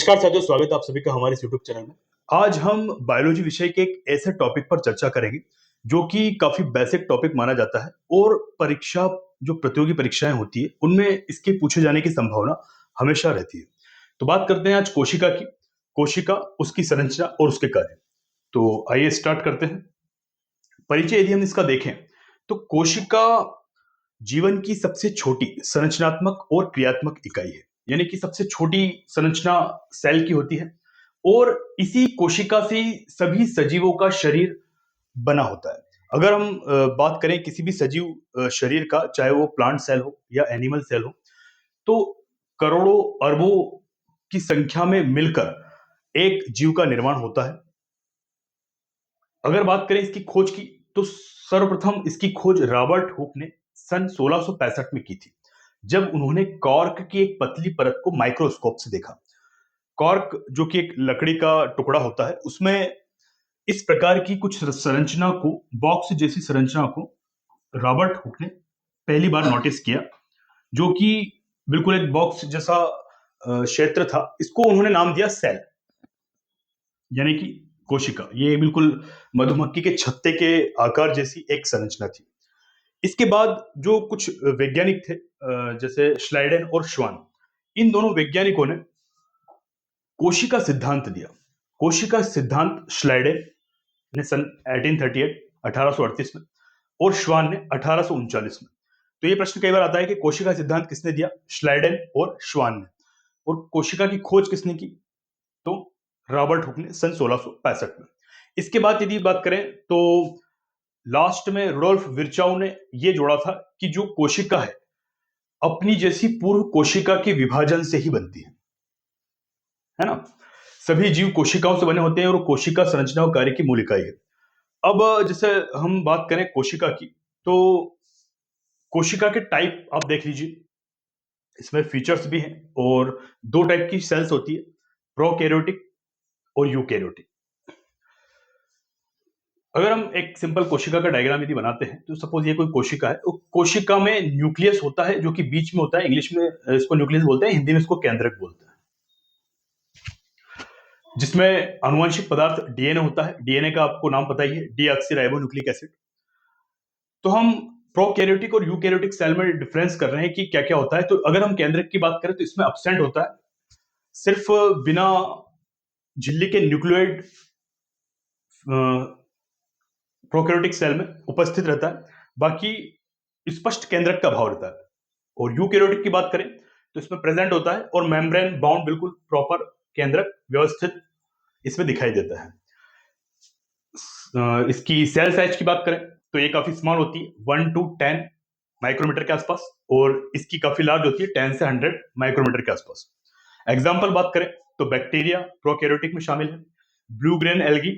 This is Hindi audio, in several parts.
नमस्कार साथियों, स्वागत है आप सभी का हमारे इस यूट्यूब चैनल में। आज हम बायोलॉजी विषय के एक ऐसे टॉपिक पर चर्चा करेंगे जो कि काफी बेसिक टॉपिक माना जाता है और परीक्षा जो प्रतियोगी परीक्षाएं होती है उनमें इसके पूछे जाने की संभावना हमेशा रहती है। तो बात करते हैं आज कोशिका की। कोशिका, उसकी संरचना और उसके कार्य। तो आइए स्टार्ट करते हैं। परिचय यदि हम इसका देखें तो कोशिका जीवन की सबसे छोटी संरचनात्मक और क्रियात्मक इकाई है। यानी कि सबसे छोटी संरचना सेल की होती है और इसी कोशिका से ही सभी सजीवों का शरीर बना होता है। अगर हम बात करें किसी भी सजीव शरीर का, चाहे वो प्लांट सेल हो या एनिमल सेल हो, तो करोड़ों अरबों की संख्या में मिलकर एक जीव का निर्माण होता है। अगर बात करें इसकी खोज की तो सर्वप्रथम इसकी खोज रॉबर्ट हुक ने सन 1665 में की थी, जब उन्होंने कॉर्क की एक पतली परत को माइक्रोस्कोप से देखा। कॉर्क जो कि एक लकड़ी का टुकड़ा होता है, उसमें इस प्रकार की कुछ संरचना को, बॉक्स जैसी संरचना को रॉबर्ट हुक ने पहली बार नोटिस किया, जो कि बिल्कुल एक बॉक्स जैसा क्षेत्र था। इसको उन्होंने नाम दिया सेल, यानी कि कोशिका। ये बिल्कुल मधुमक्खी के छत्ते के आकार जैसी एक संरचना थी। इसके बाद जो कुछ वैज्ञानिक थे, जैसे श्लाइडेन और श्वान, इन दोनों वैज्ञानिकों ने कोशिका सिद्धांत दिया। कोशिका सिद्धांत श्लाइडेन ने सन 1838 में और श्वान ने 1839 में। तो ये प्रश्न कई बार आता है कि कोशिका सिद्धांत किसने दिया, श्लाइडेन और श्वान ने, और कोशिका की खोज किसने की, तो रॉबर्ट हुक ने सन 1665 में। इसके बाद यदि बात करें तो लास्ट में रुडोल्फ विर्चाउ ने यह जोड़ा था कि जो कोशिका है अपनी जैसी पूर्व कोशिका के विभाजन से ही बनती है ना। सभी जीव कोशिकाओं से बने होते हैं और कोशिका संरचना और कार्य की मूल इकाई है। अब जैसे हम बात करें कोशिका की, तो कोशिका के टाइप आप देख लीजिए, इसमें फीचर्स भी हैं और दो टाइप की सेल्स होती है, प्रोकैरियोटिक और यूकैरियोटिक। अगर हम एक सिंपल कोशिका का डायग्राम यदि बनाते हैं तो सपोज ये कोई कोशिका है, तो कोशिका में न्यूक्लियस होता है जो कि बीच में होता है। इंग्लिश में इसको न्यूक्लियस बोलते हैं, हिंदी में इसको केंद्रक बोलते हैं, जिसमें आनुवंशिक पदार्थ डीएनए होता है। डीएनए का आपको नाम पता ही है, डीऑक्सीराइबोन्यूक्लिक एसिड। तो हम प्रोकैरियोटिक और यूकैरियोटिक सेल में डिफरेंस कर रहे हैं कि क्या क्या होता है। तो अगर हम केंद्रक की बात करें तो इसमें एब्सेंट होता है, सिर्फ बिना झिल्ली के न्यूक्लियोइड प्रोकैरियोटिक सेल में उपस्थित रहता है, बाकी स्पष्ट केंद्रक का भाव रहता है। और यूकैरियोटिक की बात करें तो इसमें प्रेजेंट होता है और मेम्ब्रेन बाउंड बिल्कुल प्रॉपर केंद्रक व्यवस्थित इसमें दिखाई देता है। इसकी सेल साइज की बात करें तो ये काफी स्मॉल होती है, 1 to 10 माइक्रोमीटर के आसपास, और इसकी काफी लार्ज होती है, 10 से 100 माइक्रोमीटर के आसपास। एग्जाम्पल बात करें तो बैक्टीरिया प्रोकैरियोटिक में शामिल है, ब्लू ग्रेन एल्गी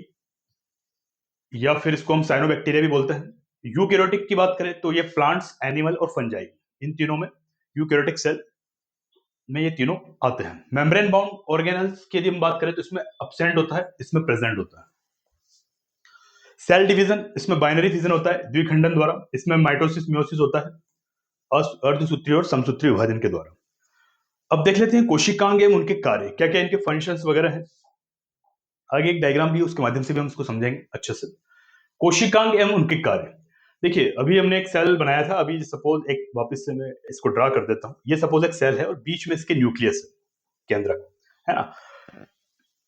या फिर इसको हम साइनोबैक्टीरिया भी बोलते हैं। यूकैरियोटिक की बात करें तो ये प्लांट्स, एनिमल और फंजाई, इन तीनों में यूकैरियोटिक सेल में ये तीनों आते हैं। मेम्ब्रेन बाउंड ऑर्गेनेल्स की यदि हम बात करें तो इसमें एब्सेंट होता है, इसमें प्रेजेंट होता है। सेल डिवीजन, इसमें बाइनरी फिजन होता है द्विखंडन द्वारा, इसमें माइटोसिस मियोसिस होता है अर्धसूत्रीय और समसूत्रीय विभाजन के द्वारा। अब देख लेते हैं कोशिकांग एवं उनके कार्य, क्या क्या इनके फंक्शंस वगैरह हैं। आगे एक डायग्राम भी, उसके माध्यम से भी हम इसको समझेंगे अच्छे से। कोशिकांग एवं उनके कार्य, देखिए अभी हमने एक सेल बनाया था, अभी सपोज एक वापस से मैं इसको ड्रा कर देता हूं। ये सपोज एक सेल है और बीच में इसके न्यूक्लियस है, केंद्रक है ना।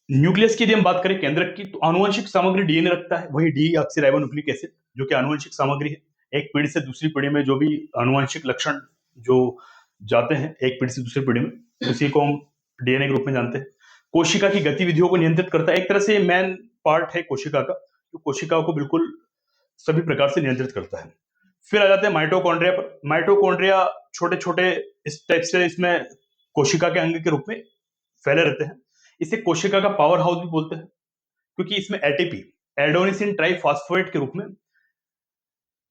न्यूक्लियस की यदि हम बात करें केंद्रक की, तो आनुवंशिक सामग्री डीएनए रखता है, वही डीऑक्सीराइबोन्यूक्लिक एसिड जो कि आनुवंशिक सामग्री है। एक पीढ़ी से दूसरी पीढ़ी में जो भी आनुवंशिक लक्षण जो जाते हैं एक पीढ़ी से दूसरी पीढ़ी में, उसी को हम डीएनए के रूप में जानते हैं। कोशिका की गतिविधियों को नियंत्रित करता है, एक तरह से मेन पार्ट है कोशिका का, जो कोशिका को बिल्कुल सभी प्रकार से नियंत्रित करता है। फिर आ जाते हैं माइटोकॉन्ड्रिया पर। माइटोकॉन्ड्रिया छोटे छोटे इस टाइप से इसमें कोशिका के अंग के रूप में फैले रहते हैं। इसे कोशिका का पावर हाउस भी बोलते हैं, क्योंकि इसमें एटीपी, एडेनोसिन ट्राइफॉस्फेट के रूप में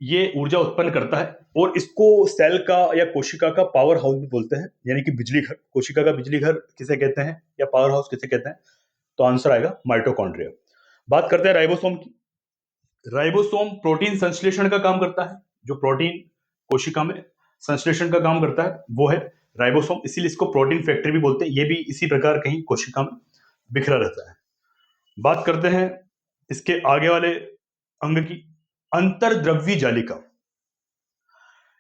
ये ऊर्जा उत्पन्न करता है, और इसको सेल का या कोशिका का पावर हाउस भी बोलते हैं, यानी कि बिजली घर। कोशिका का बिजली घर किसे कहते हैं या पावर हाउस किसे कहते हैं, तो आंसर आएगा माइटोकॉन्ड्रिया। बात करते हैं राइबोसोम की। राइबोसोम प्रोटीन संश्लेषण का काम करता है, जो प्रोटीन कोशिका में संश्लेषण का काम करता है वो है राइबोसोम, इसीलिए इसको प्रोटीन फैक्ट्री भी बोलते हैं। ये भी इसी प्रकार कहीं कोशिका में बिखरा रहता है। बात करते हैं इसके आगे वाले अंग की, अंतर्द्रव्यी जालिका।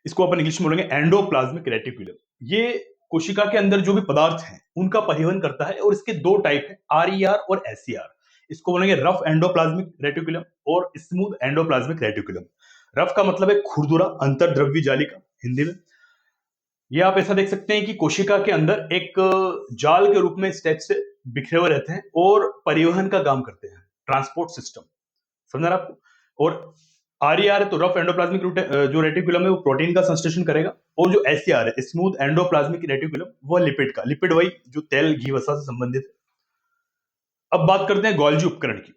इसको अपन इंग्लिश में बोलेंगे एंडोप्लाज्मिक रेटिकुलम। ये कोशिका के अंदर जो भी पदार्थ हैं उनका परिवहन करता है, और इसके दो टाइप है, आरईआर और एसईआर। इसको बोलेंगे रफ एंडोप्लाज्मिक रेटिकुलम और स्मूथ एंडोप्लाज्मिक रेटिकुलम। रफ का मतलब है खुरदुरा, अंतर्द्रव्यी जालिका हिंदी में। ये आप ऐसा देख सकते हैं कि कोशिका के अंदर एक जाल के रूप में इस टाइप से बिखरे हुए रहते हैं और परिवहन का काम करते हैं, ट्रांसपोर्ट सिस्टम। समझा ना आपको? और आरईआर है तो रफ एंडोप्लाज्मिक जो रेटिकुलम है वो प्रोटीन का संश्लेषण करेगा, और जो एसईआर है स्मूथ एंडोप्लाज्मिक रेटिकुलम वो लिपिड का, लिपिड वही जो तेल घी वसा से संबंधित है। अब बात करते हैं गोल्जी उपकरण की।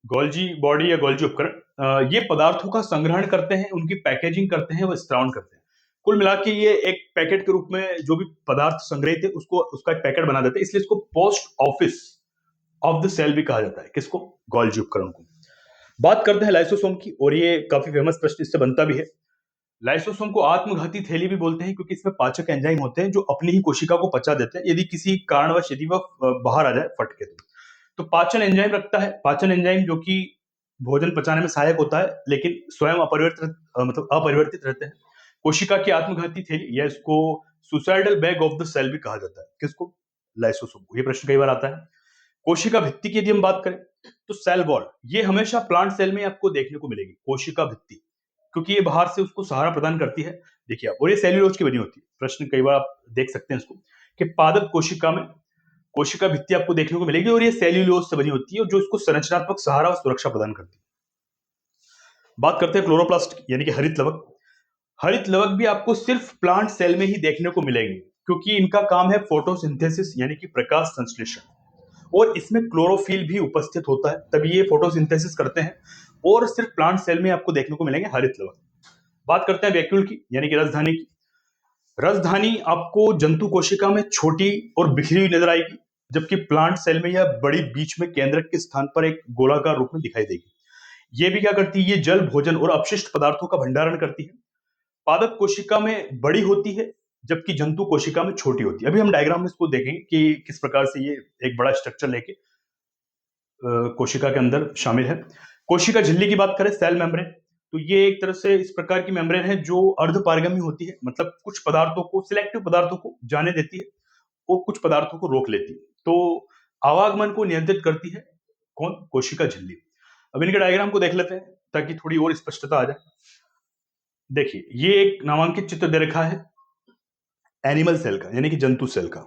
गोल्जी बॉडी या गोल्जी उपकरण ये पदार्थों का संग्रहण करते हैं, उनकी पैकेजिंग करते हैं, वो स्त्रावण करते हैं। कुल मिला के ये एक पैकेट के रूप में जो भी पदार्थ संग्रहित है उसको उसका एक पैकेट बना देते हैं, इसलिए इसको post office of the cell भी कहा जाता है। किसको? गोल्जी उपकरण को। बात करते हैं लाइसोसोम की, और ये काफी फेमस प्रश्न इससे बनता भी है। लाइसोसोम को आत्मघाती थैली भी बोलते हैं, क्योंकि इसमें पाचक एंजाइम होते हैं जो अपनी ही कोशिका को पचा देते हैं यदि किसी कारणवश यदि वह बाहर आ जाए फट के। तो पाचन एंजाइम रखता है, पाचन एंजाइम जो कि भोजन पचाने में सहायक होता है, लेकिन स्वयं अपरिवर्तित मतलब अपरिवर्तित रहते हैं। कोशिका की आत्मघाती थैली या इसको suicidal bag of the cell भी कहा जाता है। किसको? लाइसोसोम को। ये प्रश्न कई बार आता है। कोशिका भित्ति की यदि हम बात करें तो सेल वॉल ये हमेशा प्लांट सेल में आपको देखने को मिलेगी, कोशिका भित्ति, क्योंकि ये बाहर से उसको सहारा प्रदान करती है। देखिए आप, और ये सेल्यूलोज की बनी होती है। प्रश्न कई बार आप देख सकते हैं इसको कि पादप कोशिका में कोशिका भित्ति आपको देखने को मिलेगी, और ये सेल्यूलोज से बनी होती है, और जो इसको संरचनात्मक सहारा और सुरक्षा प्रदान करती है। बात करते हैं क्लोरोप्लास्ट की, यानी कि हरित लवक। हरित लवक भी आपको सिर्फ प्लांट सेल में ही देखने को मिलेंगे, क्योंकि इनका काम है फोटोसिंथेसिस यानी कि प्रकाश संश्लेषण, और इसमें क्लोरोफिल भी उपस्थित होता है, तभी ये फोटोसिंथेसिस करते हैं, और सिर्फ प्लांट सेल में आपको देखने को मिलेंगे हरित लवक। बात करते हैं वैक्यूल की, यानी कि रसधानी की। रसधानी आपको जंतु कोशिका में छोटी और बिखरी हुई नजर आएगी, जबकि प्लांट सेल में यह बड़ी बीच में केंद्रक के स्थान पर एक गोलाकार रूप में दिखाई देगी। ये भी क्या करती है? ये जल, भोजन और अपशिष्ट पदार्थों का भंडारण करती है। पादप कोशिका में बड़ी होती है, जबकि जंतु कोशिका में छोटी होती है। अभी हम डायग्राम में इसको देखेंगे कि किस प्रकार से ये एक बड़ा स्ट्रक्चर लेके कोशिका के अंदर शामिल है। कोशिका झिल्ली की बात करें, सेल मेम्ब्रेन, तो ये एक तरह से इस प्रकार की मेम्ब्रेन है जो अर्धपारगम्य होती है, मतलब कुछ पदार्थों को, सिलेक्टिव पदार्थों को जाने देती है और कुछ पदार्थों को रोक लेती है। तो आवागमन को नियंत्रित करती है कौन? कोशिका झिल्ली। अब इनके डायग्राम को देख लेते हैं ताकि थोड़ी और स्पष्टता आ जाए। देखिए, ये एक नामांकित चित्र दे रखा है एनिमल सेल का, यानी कि जंतु सेल का।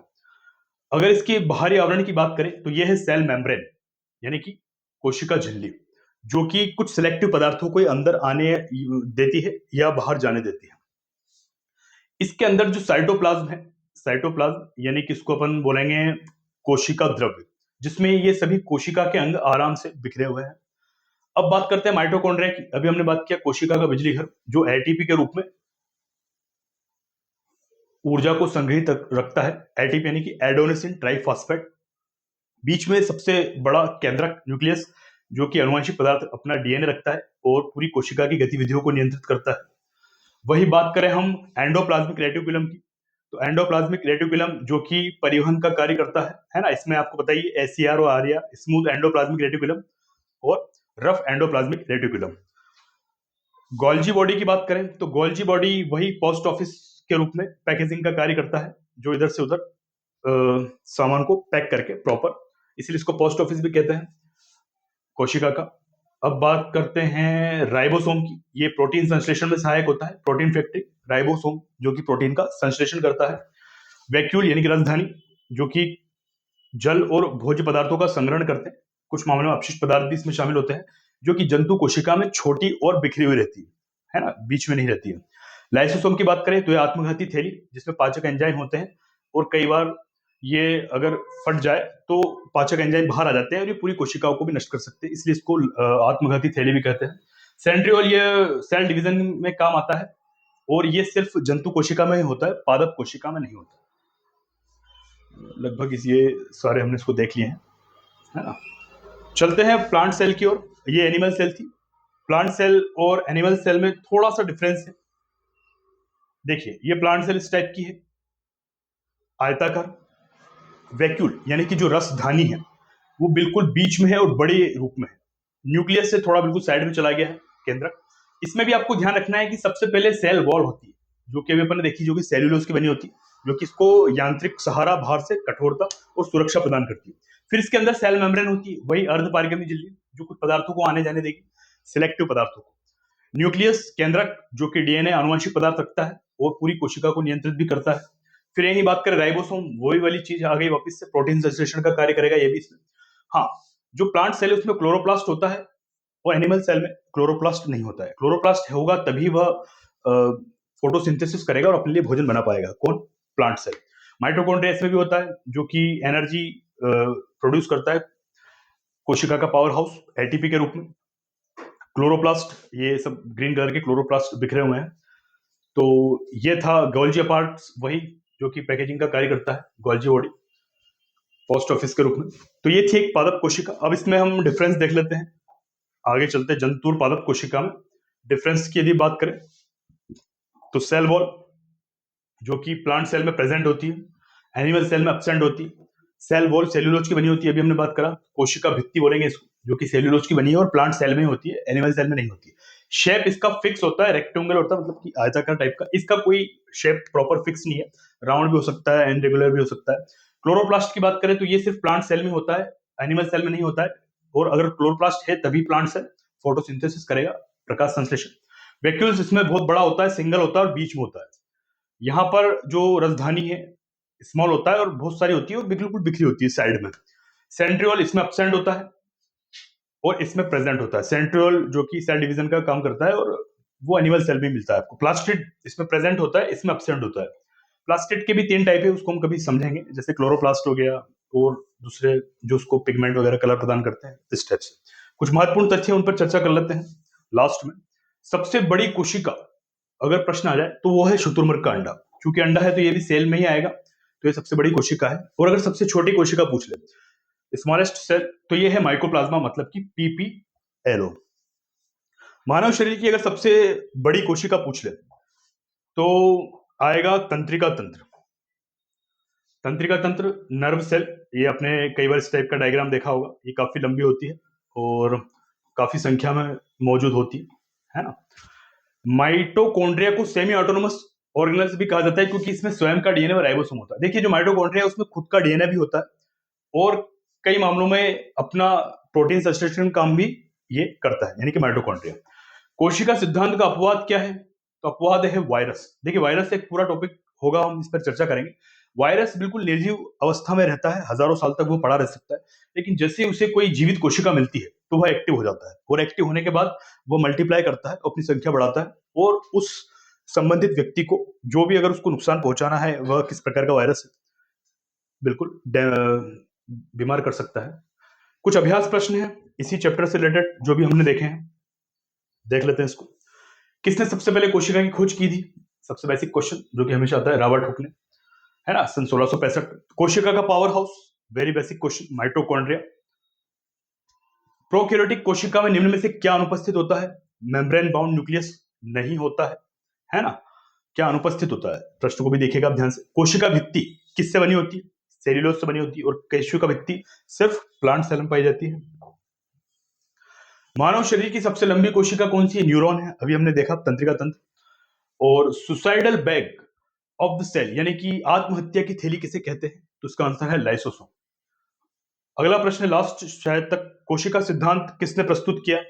अगर इसके बाहरी आवरण की बात करें तो यह है सेल मेम्ब्रेन, यानी कि कोशिका झिल्ली, जो कि कुछ सिलेक्टिव पदार्थों को अंदर आने देती है या बाहर जाने देती है। इसके अंदर जो साइटोप्लाज्म है, साइटोप्लाज्म यानी कि इसको अपन बोलेंगे कोशिका द्रव्य, जिसमें ये सभी कोशिका के अंग आराम से बिखरे हुए हैं। अब बात करते हैं माइटोकॉन्ड्रिया की। अभी हमने बात किया कोशिका का बिजली घर, जो एटीपी के रूप में ऊर्जा को संग्रहित रखता है। एटीपी यानी कि एडोनिसिन ट्राइफॉस्फेट। बीच में सबसे बड़ा केंद्रक न्यूक्लियस, जो कि अनुवांशिक पदार्थ अपना डीएनए रखता है और पूरी कोशिका की गतिविधियों को नियंत्रित करता है। वही बात करें हम एंडोप्लाज्मिक रेटिकुलम की, तो एंडोप्लाज्मिक रेटिकुलम जो कि परिवहन का कार्य करता है ना। इसमें आपको बताइए एससीआर और आरईआर, स्मूथ एंडोप्लाज्मिक रेटिकुलम और rough endoplasmic reticulum. Golgi body की बात करें तो गोल्जी बॉडी वही पोस्ट ऑफिस के रूप में पैकेजिंग का कार्य करता है, जो इधर से उधर सामान को पैक करके प्रॉपर, इसलिए इसको पोस्ट ऑफिस भी कहते हैं कोशिका का। अब बात करते हैं राइबोसोम की। ये प्रोटीन संश्लेषण में सहायक होता है, प्रोटीन फैक्ट्री राइबोसोम जो कि प्रोटीन का संश्लेषण करता है। वैक्यूल यानी कि रसधानी, जो कि जल और भोज्य पदार्थों का संग्रहण करते हैं। कुछ मामलों में अपशिष्ट पदार्थ भी इसमें शामिल होते हैं, जो कि जंतु कोशिका में छोटी और बिखरी हुई रहती है ना, बीच में नहीं रहती है। लाइसोसोम की बात करें तो यह आत्मघाती थैली, जिसमें पाचक एंजाइम होते हैं, और कई बार ये अगर फट जाए तो पाचक एंजाइम बाहर आ जाते हैं और ये पूरी कोशिकाओं को भी नष्ट कर सकते हैं, इसलिए इसको आत्मघाती थैली भी कहते हैं। सेंट्रियोल ये सेल डिवीजन में काम आता है, और ये सिर्फ जंतु कोशिका में ही होता है, पादप कोशिका में नहीं होता। लगभग इस ये सारे हमने इसको देख लिए हैं, है ना। चलते हैं प्लांट सेल की ओर। ये एनिमल सेल थी। प्लांट सेल और एनिमल सेल में थोड़ा सा डिफरेंस है। देखिए, ये प्लांट सेल इस टाइप की है, आयताकार, वैक्यूल यानी कि जो रसधानी है वो बिल्कुल बीच में है और बड़े रूप में है। न्यूक्लियस से थोड़ा बिल्कुल साइड में चला गया है केंद्रक। इसमें भी आपको ध्यान रखना है कि सबसे पहले सेल वॉल होती है, जो कि अभी अपन ने देखी, जो कि सेल्यूलोज की बनी होती है, जो कि इसको यांत्रिक सहारा बाहर से कठोरता और सुरक्षा प्रदान करती है। फिर इसके अंदर सेल मेम्ब्रेन होती है, वही अर्ध पारगम्य झिल्ली जो कुछ पदार्थों को आने जाने देगी, सिलेक्टिव पदार्थों को। न्यूक्लियस केंद्रक जो कि डीएनए आनुवंशिक पदार्थ रखता है और पूरी कोशिका को नियंत्रित भी करता है। फिर यही बात करें राइबोसोम, वही वाली चीज आ गई वापस से, प्रोटीन संश्लेषण का कार्य करेगा ये भी इसमें। हाँ, जो प्लांट सेल है उसमें क्लोरोप्लास्ट होता है और एनिमल सेल में क्लोरोप्लास्ट नहीं होता है। क्लोरोप्लास्ट होगा तभी वह फोटोसिंथेसिस करेगा और अपने लिए भोजन बना पाएगा। कौन? Plant cell. माइटोकॉन्ड्रिया इसमें भी होता है, जो कि एनर्जी प्रोड्यूस करता है, कोशिका का पावर हाउस एटीपी के रूप में। क्लोरोप्लास्ट, ये सब ग्रीन कलर के क्लोरोप्लास्ट बिखरे हुए हैं। तो ये था गोल्जी पार्ट्स, वही जो कि पैकेजिंग का कार्य करता है, गोल्जी बॉडी पोस्ट ऑफिस के रूप में। तो ये थी एक पादप कोशिका। अब इसमें हम डिफरेंस देख लेते हैं, आगे चलते हैं। जंतुर पादप कोशिका में डिफरेंस की यदि बात करें तो सेल वॉल जो कि प्लांट सेल में प्रेजेंट होती है, एनिमल सेल में एब्सेंट होती है। सेल वॉल सेल्यूलोज की बनी होती है, अभी हमने बात करा। कोशिका भित्ति बोलेंगे इसको, जो कि सेल्यूलोज की बनी है और प्लांट सेल में होती है, एनिमल सेल में नहीं होती है। शेप इसका फिक्स होता है, रेक्टेंगल होता है, मतलब कि आयताकार टाइप का। इसका कोई शेप प्रॉपर फिक्स नहीं है, राउंड भी हो सकता है, इनरेगुलर भी हो सकता है। क्लोरोप्लास्ट की बात करें तो ये सिर्फ प्लांट सेल में होता है, एनिमल सेल में नहीं होता है। और अगर क्लोरोप्लास्ट है तभी प्लांट सेल फोटोसिंथेसिस करेगा, प्रकाश संश्लेषण। वैक्यूल्स इसमें बहुत बड़ा होता है, सिंगल होता है और बीच में होता है। यहाँ पर जो राजधानी है स्मॉल होता है और बहुत सारी होती है और बिल्कुल बिखरी होती है साइड में। सेंट्रियोल इसमें एब्सेंट होता है और इसमें प्रेजेंट होता है। सेंट्रियोल जो कि सेल डिवीजन का काम करता है और वो एनिमल सेल में मिलता है आपको। प्लास्टिड इसमें प्रेजेंट होता है, इसमें एब्सेंट होता है। प्लास्टिड के भी 3 टाइप है, उसको हम कभी समझेंगे, जैसे क्लोरोप्लास्ट हो गया और दूसरे जो उसको पिगमेंट वगैरह कलर प्रदान करते हैं, इस टाइप से। कुछ महत्वपूर्ण तथ्य उन पर चर्चा कर लेते हैं लास्ट में। सबसे बड़ी कोशिका अगर प्रश्न आ जाए तो वो है शुतुरमुर्ग का अंडा। क्योंकि अंडा है तो ये भी सेल में ही आएगा, तो ये सबसे बड़ी कोशिका है। और अगर सबसे छोटी कोशिका पूछ ले, स्मॉलेस्ट सेल, तो ये है माइकोप्लाज्मा, मतलब कि पीपीएलओ। मानव शरीर की अगर सबसे बड़ी कोशिका पूछ ले तो आएगा तंत्रिका तंत्र। तंत्रिका तंत्र, नर्व सेल, ये आपने कई बार इस टाइप का डायग्राम देखा होगा। ये काफी लंबी होती है और काफी संख्या में मौजूद होती है ना। माइटोकॉन्ड्रिया को सेमी ऑटोनोमस ऑर्गेनल्स भी कहा जाता है, क्योंकि इसमें स्वयं का डीएनए और राइबोसोम होता है। देखिए, जो माइटोकॉन्ड्रिया है उसमें खुद का डीएनए भी होता है और कई मामलों में अपना प्रोटीन संश्लेषण काम भी ये करता है, यानी कि माइटोकॉन्ड्रिया। कोशिका सिद्धांत का अपवाद क्या है? तो अपवाद है वायरस। देखिए, वायरस एक पूरा टॉपिक होगा, हम इस पर चर्चा करेंगे। वायरस बिल्कुल निर्जीव अवस्था में रहता है, हजारों साल तक वो पड़ा रह सकता है, लेकिन जैसे उसे कोई जीवित कोशिका मिलती है तो वह एक्टिव हो जाता है और एक्टिव होने के बाद वो मल्टीप्लाई करता है, अपनी संख्या बढ़ाता है और उस संबंधित व्यक्ति को जो भी अगर उसको नुकसान पहुंचाना है, वह किस प्रकार का वायरस है, बिल्कुल बीमार कर सकता है। कुछ अभ्यास प्रश्न है इसी चैप्टर से रिलेटेड जो भी हमने देखे हैं, देख लेते हैं इसको। किसने सबसे पहले कोशिका की खोज की थी? सबसे बेसिक क्वेश्चन जो कि हमेशा आता है, रॉबर्ट हुक ने, है ना, सन 1665। कोशिका का power house, very basic question, mitochondria. Prokaryotic कोशिका में निम्न में से क्या अनुपस्थित होता है? मेम्ब्रेन बाउंड न्यूक्लियस नहीं होता है ना। क्या अनुपस्थित होता है, प्रश्न को भी देखिएगा आप ध्यान से। कोशिका भित्ति किससे बनी होती है? सेल्यूलोज से बनी होती है। और कोशिका भित्ति सिर्फ प्लांट सेल में पाई जाती है। मानव शरीर की सबसे लंबी कोशिका कौन सी है? न्यूरॉन है, अभी हमने देखा, तंत्रिका तंत्र। और suicidal bag of the cell, यानी कि आत्महत्या की थैली किसे कहते हैं? तो इसका आंसर है लाइसोसोम। अगला प्रश्न लास्ट शायद तक, कोशिका सिद्धांत किसने प्रस्तुत किया?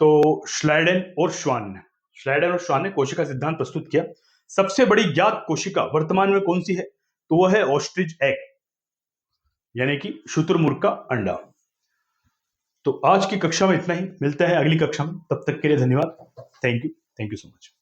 तो श्लाइडेन और श्वान ने। श्लाइडेन और श्वान ने कोशिका सिद्धांत प्रस्तुत किया। सबसे बड़ी ज्ञात कोशिका वर्तमान में कौन सी है? तो वह है ऑस्ट्रिच एग, यानी कि शुतुरमुर्ग का अंडा। तो आज की कक्षा में इतना ही, मिलते हैं अगली कक्षा में, तब तक के लिए धन्यवाद। Thank you so much.